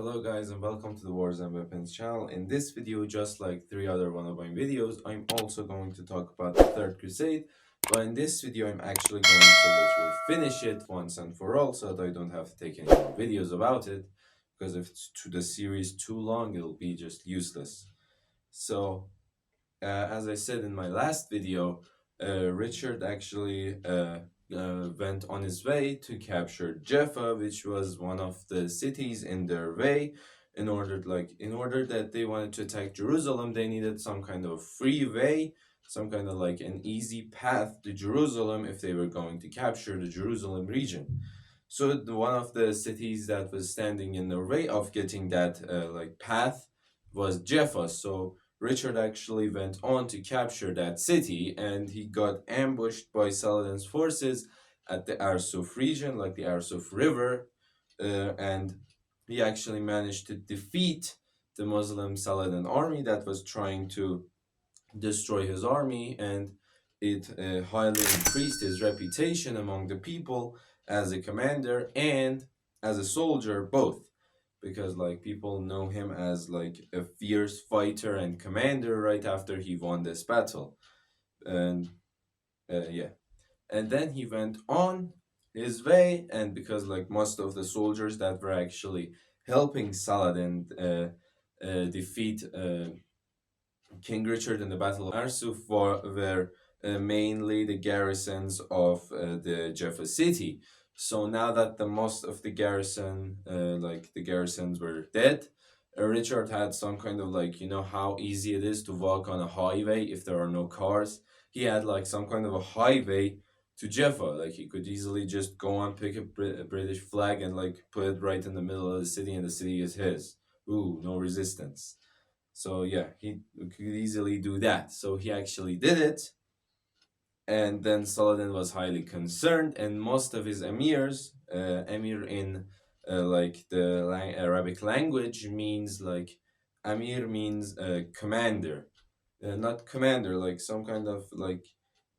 Hello guys and welcome to the Wars and Weapons channel. In this video, just like three other one of my videos, I'm also going to talk about the Third Crusade. But in this video, I'm actually going to literally finish it once and for all so that I don't have to take any more videos about it. Because if it's the series too long, it'll be just useless. So, as I said in my last video, Richard actually went on his way to capture Jaffa, which was one of the cities in their way. In order that they wanted to attack Jerusalem, they needed some kind of free way, some kind of like an easy path to Jerusalem if they were going to capture the Jerusalem region. So one of the cities that was standing in their way of getting that path was Jaffa. So Richard actually went on to capture that city, and he got ambushed by Saladin's forces at the Arsuf region, like the Arsuf River, and he actually managed to defeat the Muslim Saladin army that was trying to destroy his army, and it highly increased his reputation among the people as a commander and as a soldier both, because like people know him as like a fierce fighter and commander right after he won this battle. And yeah, and then he went on his way, and because like most of the soldiers that were actually helping Saladin defeat King Richard in the Battle of Arsuf were mainly the garrisons of the Jaffa city. So now that the most of the garrisons were dead, Richard had some kind of like, you know how easy it is to walk on a highway if there are no cars. He had like some kind of a highway to Jaffa. Like he could easily just go on, pick a British flag and like put it right in the middle of the city, and the city is his. Ooh, no resistance. So yeah, he could easily do that. So he actually did it. And then Saladin was highly concerned, and most of his emirs, emir in like the Arabic language means like, emir means commander, not commander, like some kind of like,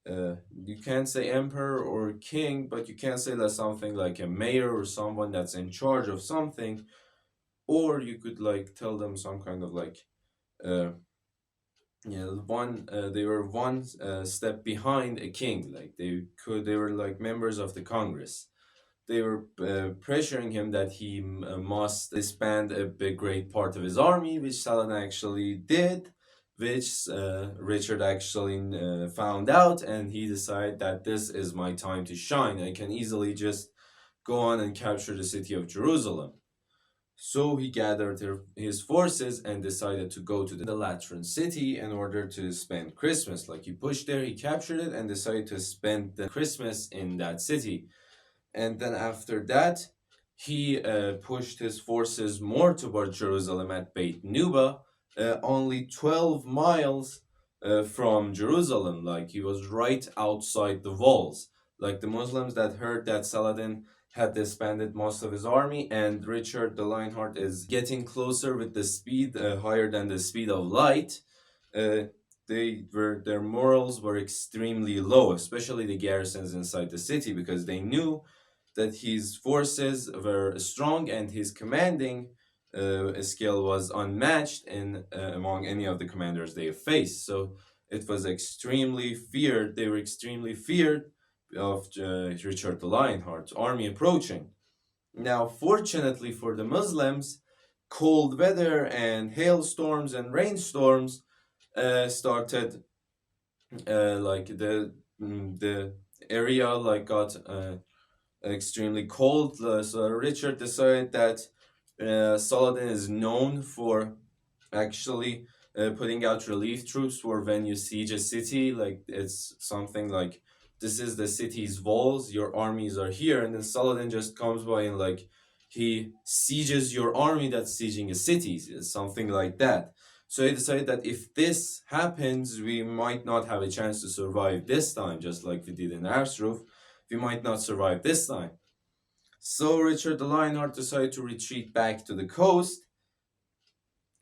you can't say emperor or king, but you can say that something like a mayor or someone that's in charge of something, or you could like tell them some kind of like, uh, yeah, they were one step behind a king. Like they were like members of the Congress. They were pressuring him that he must disband a big great part of his army, which Saladin actually did, which Richard actually found out, and he decided that this is my time to shine. I can easily just go on and capture the city of Jerusalem. So he gathered his forces and decided to go to the Lateran city in order to spend Christmas. Like he pushed there, he captured it, and decided to spend the Christmas in that city. And then after that, he pushed his forces more towards Jerusalem at Beit Nuba, only 12 miles from Jerusalem. Like he was right outside the walls. Like the Muslims that heard that Saladin had disbanded most of his army, and Richard the Lionheart is getting closer with the speed higher than the speed of light. Their morals were extremely low, especially the garrisons inside the city, because they knew that his forces were strong and his commanding skill was unmatched in among any of the commanders they faced. So it was extremely feared. They were extremely feared of Richard the Lionheart's army approaching. Now, fortunately for the Muslims, cold weather and hailstorms and rainstorms started. Like the area like got extremely cold. So Richard decided that Saladin is known for actually putting out relief troops for when you siege a city. Like it's something like, this is the city's walls, your armies are here, and then Saladin just comes by and like he sieges your army that's sieging a city. It's something like that. So he decided that if this happens, we might not have a chance to survive this time, just like we did in Arsuf. We might not survive this time. So Richard the Lionheart decided to retreat back to the coast,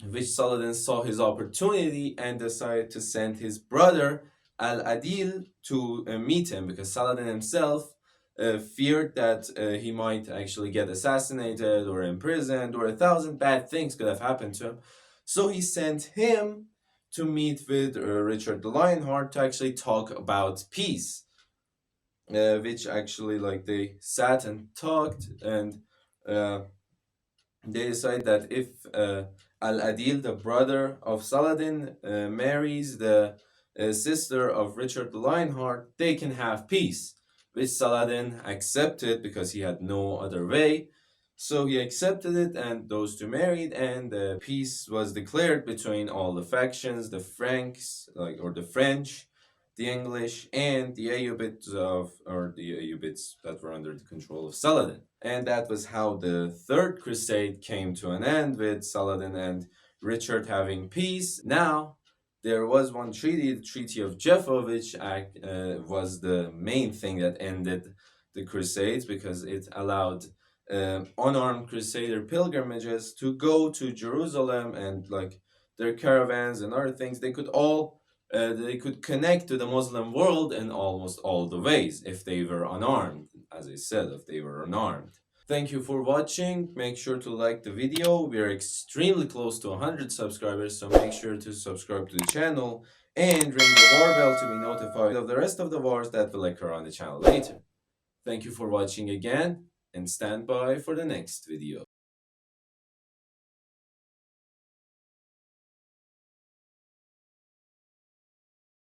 which Saladin saw his opportunity and decided to send his brother Al-Adil to meet him, because Saladin himself feared that he might actually get assassinated or imprisoned, or 1,000 bad things could have happened to him. So he sent him to meet with Richard the Lionheart to actually talk about peace, which actually, like, they sat and talked, and uh, they decide that if Al-Adil, the brother of Saladin, marries the sister of Richard the Lionheart, they can have peace, which Saladin accepted because he had no other way. So he accepted it, and those two married, and peace was declared between all the factions, the Franks, like, or the French, the English, and the Ayyubids that were under the control of Saladin. And that was how the Third Crusade came to an end, with Saladin and Richard having peace. Now, there was one treaty, the Treaty of Jaffa, which was the main thing that ended the Crusades, because it allowed unarmed Crusader pilgrimages to go to Jerusalem, and, like, their caravans and other things, they could connect to the Muslim world in almost all the ways if they were unarmed. As I said, if they were unarmed. Thank you for watching. Make sure to like the video. We are extremely close to 100 subscribers, so make sure to subscribe to the channel and ring the war bell to be notified of the rest of the wars that will occur on the channel later. Thank you for watching again, and stand by for the next video.